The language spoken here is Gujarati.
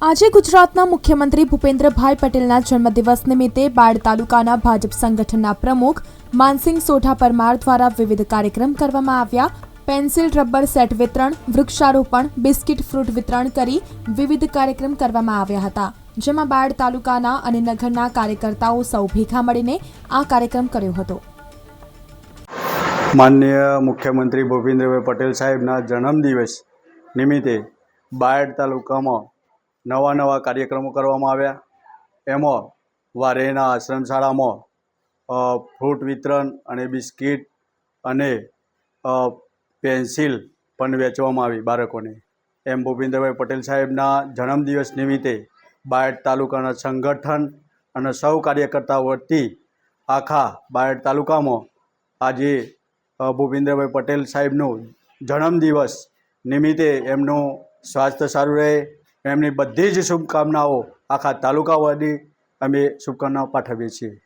આજે ગુજરાતના મુખ્યમંત્રી ભૂપેન્દ્રભાઈ પટેલના જન્મદિવસ નિમિત્તે બાયડ તાલુકાના ભાજપ સંગઠનના પ્રમુખ માનસિંહ સોઢા પરમાર દ્વારા વિવિધ કાર્યક્રમ કરવામાં આવ્યા। પેન્સિલ રબર સેટ વિતરણ, વૃક્ષારોપણ, બિસ્કિટ ફ્રૂટ વિતરણ કરી વિવિધ કાર્યક્રમ કરવામાં આવ્યા હતા, જેમાં બાયડ તાલુકાના અને નગરના કાર્યકર્તાઓ સૌ ભેગા મળીને આ કાર્યક્રમ કર્યો હતો। માનનીય મુખ્યમંત્રી ભૂપેન્દ્રભાઈ પટેલ સાહેબના જન્મદિવસ નિમિત્તે બાયડ તાલુકામાં નવા કાર્યક્રમો કરવામાં આવ્યા। એમાં વારેના આશ્રમ શાળામાં ફ્રૂટ વિતરણ અને બિસ્કિટ અને પેન્સિલ પણ વેચવામાં આવી બાળકોને। એમ ભૂપેન્દ્રભાઈ પટેલ સાહેબના જન્મદિવસ નિમિત્તે બાયડ તાલુકાના સંગઠન અને સૌ કાર્યકર્તાઓ વતી આખા બાયડ તાલુકામાં આજે ભૂપેન્દ્રભાઈ પટેલ સાહેબનો જન્મદિવસ નિમિત્તે એમનું સ્વાસ્થ્ય સારું રહે, એમની બધી જ શુભકામનાઓ આખા તાલુકા વતી અમે શુભકામનાઓ પાઠવીએ છીએ।